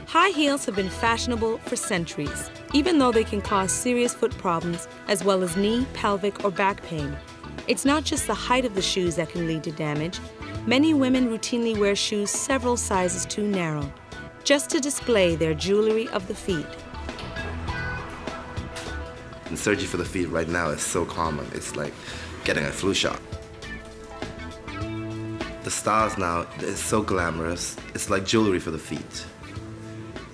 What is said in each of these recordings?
High heels have been fashionable for centuries, even though they can cause serious foot problems as well as knee, pelvic, or back pain. It's not just the height of the shoes that can lead to damage. Many women routinely wear shoes several sizes too narrow, just to display their jewelry of the feet. And surgery for the feet right now is so common. It's like getting a flu shot. The styles now is so glamorous. It's like jewelry for the feet.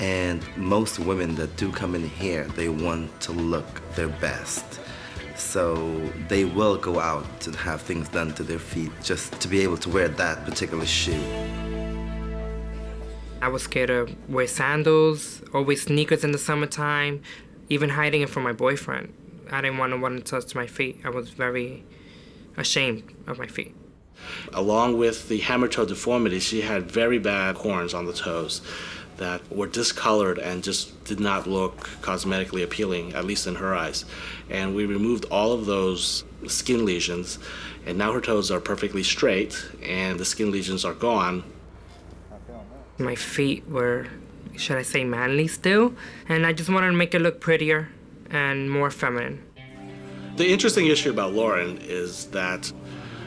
And most women that do come in here, they want to look their best. So they will go out and have things done to their feet just to be able to wear that particular shoe. I was scared to wear sandals, always sneakers in the summertime, even hiding it from my boyfriend. I didn't want to touch my feet. I was very ashamed of my feet. Along with the hammer toe deformity, she had very bad corns on the toes that were discolored and just did not look cosmetically appealing, at least in her eyes. And we removed all of those skin lesions, and now her toes are perfectly straight and the skin lesions are gone. My feet were, should I say, manly still, and I just wanted to make it look prettier and more feminine. The interesting issue about Lauren is that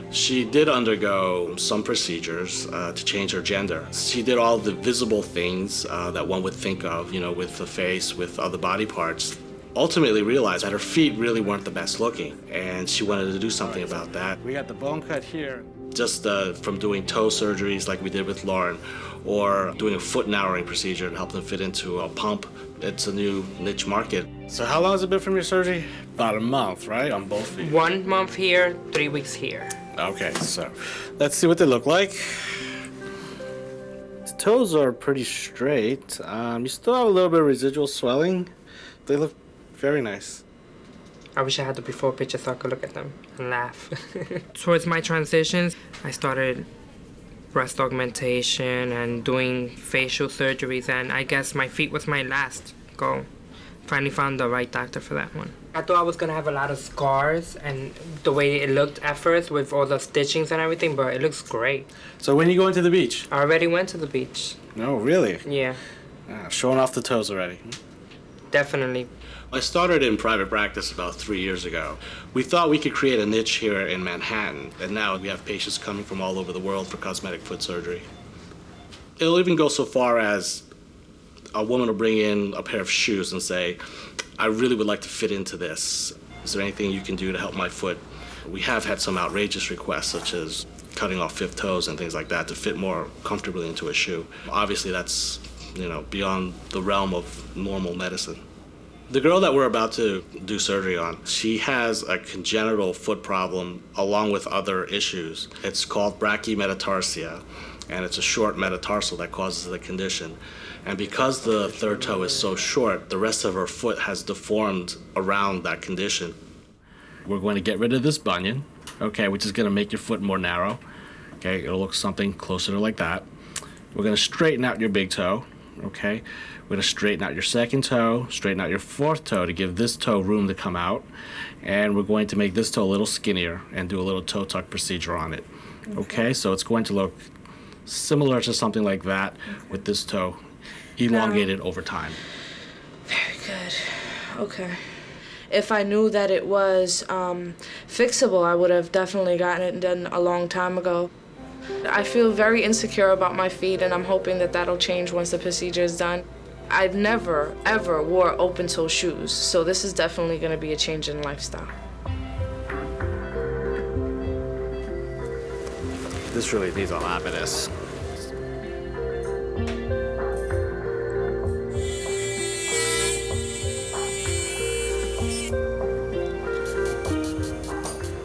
she did undergo some procedures to change her gender. She did all the visible things that one would think of, you know, with the face, with other body parts. Ultimately realized that her feet really weren't the best looking, and she wanted to do something about that. We got the bone cut here. Just from doing toe surgeries like we did with Lauren, or doing a foot narrowing procedure to help them fit into a pump. It's a new niche market. So how long has it been from your surgery? About a month, right? On both feet? 1 month here, 3 weeks here. Okay, so let's see what they look like. The toes are pretty straight. You still have a little bit of residual swelling. They look very nice. I wish I had the before picture so I could look at them and laugh. Towards my transitions, I started breast augmentation and doing facial surgeries, and I guess my feet was my last goal. Finally found the right doctor for that one. I thought I was gonna have a lot of scars and the way it looked at first with all the stitchings and everything, but it looks great. So when are you going to the beach? I already went to the beach. No, really? Yeah. Showing off the toes already. Definitely. I started in private practice about 3 years ago. We thought we could create a niche here in Manhattan, and now we have patients coming from all over the world for cosmetic foot surgery. It'll even go so far as a woman will bring in a pair of shoes and say, I really would like to fit into this. Is there anything you can do to help my foot? We have had some outrageous requests, such as cutting off fifth toes and things like that to fit more comfortably into a shoe. Obviously, that's, you know, beyond the realm of normal medicine. The girl that we're about to do surgery on, she has a congenital foot problem along with other issues. It's called brachymetatarsia, and it's a short metatarsal that causes the condition. And because the third toe is so short, the rest of her foot has deformed around that condition. We're going to get rid of this bunion, okay, which is going to make your foot more narrow. Okay, it'll look something closer to like that. We're going to straighten out your big toe, okay? We're going to straighten out your second toe, straighten out your fourth toe to give this toe room to come out. And we're going to make this toe a little skinnier and do a little toe tuck procedure on it. Okay, so it's going to look similar to something like that with this toe elongated over time. Very good. Okay. If I knew that it was fixable, I would have definitely gotten it done a long time ago. I feel very insecure about my feet, and I'm hoping that that'll change once the procedure is done. I've never, ever wore open-toe shoes, so this is definitely going to be a change in lifestyle. This really needs a lot of this.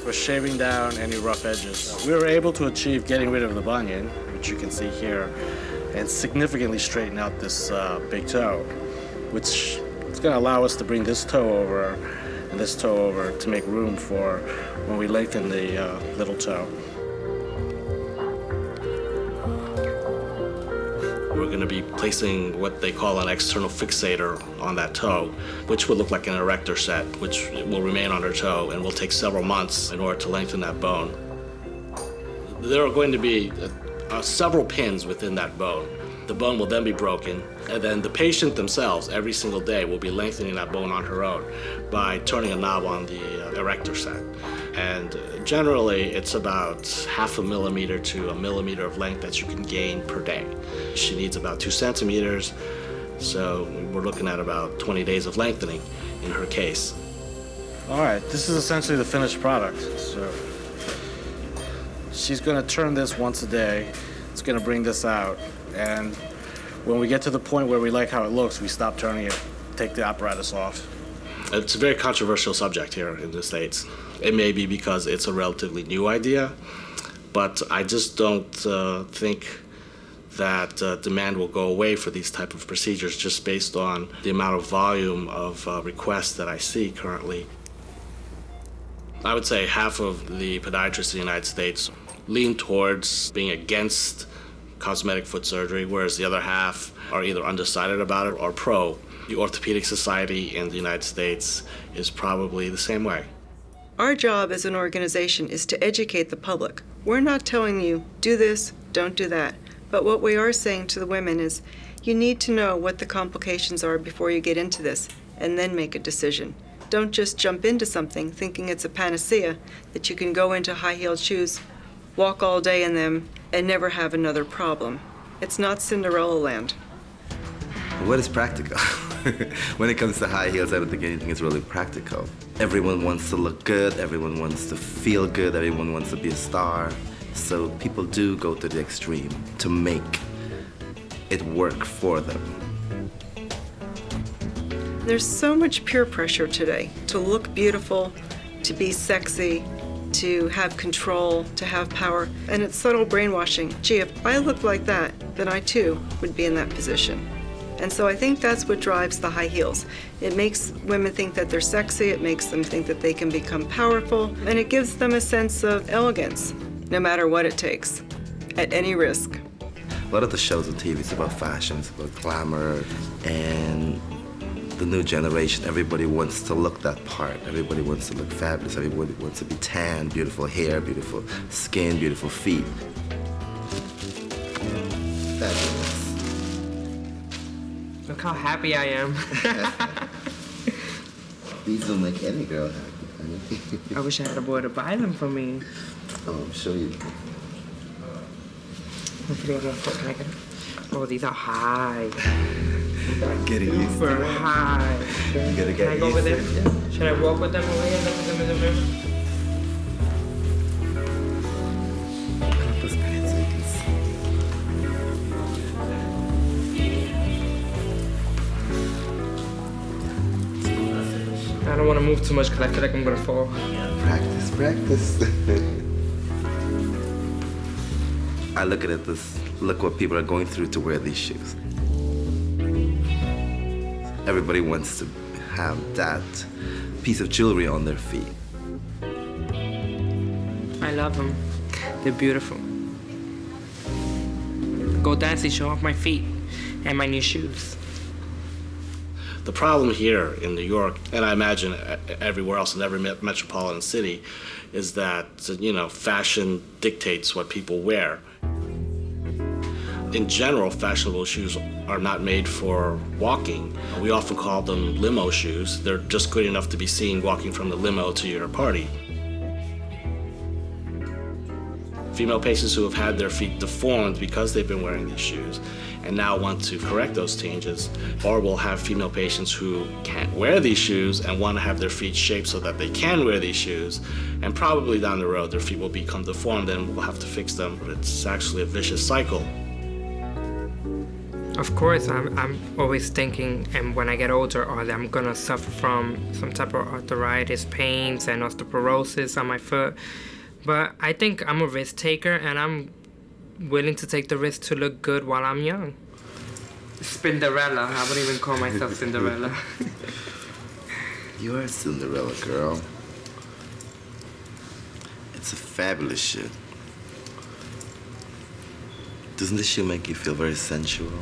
We're shaving down any rough edges. We were able to achieve getting rid of the bunion, which you can see here, and significantly straighten out this big toe, which is going to allow us to bring this toe over and this toe over to make room for when we lengthen the little toe. We're going to be placing what they call an external fixator on that toe, which will look like an erector set, which will remain on her toe and will take several months in order to lengthen that bone. There are going to be several pins within that bone. The bone will then be broken, and then the patient themselves, every single day, will be lengthening that bone on her own by turning a knob on the erector set. And generally, it's about 0.5 millimeter to 1 millimeter of length that you can gain per day. She needs about 2 centimeters, so we're looking at about 20 days of lengthening in her case. All right, this is essentially the finished product. So she's gonna turn this once a day. It's gonna bring this out. And when we get to the point where we like how it looks, we stop turning it, take the apparatus off. It's a very controversial subject here in the States. It may be because it's a relatively new idea, but I just don't think that demand will go away for these type of procedures just based on the amount of volume of requests that I see currently. I would say half of the podiatrists in the United States lean towards being against cosmetic foot surgery, whereas the other half are either undecided about it or pro. The Orthopedic Society in the United States is probably the same way. Our job as an organization is to educate the public. We're not telling you, do this, don't do that. But what we are saying to the women is, you need to know what the complications are before you get into this, and then make a decision. Don't just jump into something thinking it's a panacea, that you can go into high-heeled shoes, walk all day in them, and never have another problem. It's not Cinderella land. What is practical? When it comes to high heels, I don't think anything is really practical. Everyone wants to look good, everyone wants to feel good, everyone wants to be a star. So people do go to the extreme to make it work for them. There's so much peer pressure today to look beautiful, to be sexy, to have control, to have power, and it's subtle brainwashing. Gee, if I looked like that, then I too would be in that position. And so I think that's what drives the high heels. It makes women think that they're sexy, it makes them think that they can become powerful, and it gives them a sense of elegance, no matter what it takes, at any risk. A lot of the shows on TV is about fashion, it's about glamour, and the new generation, everybody wants to look that part. Everybody wants to look fabulous. Everybody wants to be tan, beautiful hair, beautiful skin, beautiful feet. Fabulous. Look how happy I am. These will make any girl happy. I wish I had a boy to buy them for me. Oh, I'm sure you. Hopefully I won't fall. Can I get them? Oh, these are high. Getting used to Super it. high. You gotta Can get I go over used there? to it. Should I walk with them over here? Look at them in the mirror. Put up those pants so you can see. I don't want to move too much because I feel like I'm going to fall. Practice, practice. I look at it as, look what people are going through to wear these shoes. Everybody wants to have that piece of jewelry on their feet. I love them. They're beautiful. Go dancing, show off my feet and my new shoes. The problem here in New York, and I imagine everywhere else in every metropolitan city, is that, you know, fashion dictates what people wear. In general, fashionable shoes are not made for walking. We often call them limo shoes. They're just good enough to be seen walking from the limo to your party. Female patients who have had their feet deformed because they've been wearing these shoes and now want to correct those changes, or we'll have female patients who can't wear these shoes and want to have their feet shaped so that they can wear these shoes, and probably down the road their feet will become deformed and we'll have to fix them. But it's actually a vicious cycle. Of course, I'm always thinking, and when I get older, I'm gonna suffer from some type of arthritis, pains, and osteoporosis on my foot. But I think I'm a risk taker, and I'm willing to take the risk to look good while I'm young. Cinderella. I wouldn't even call myself Cinderella. You are a Cinderella, girl. It's a fabulous shoe. Doesn't this shoe make you feel very sensual?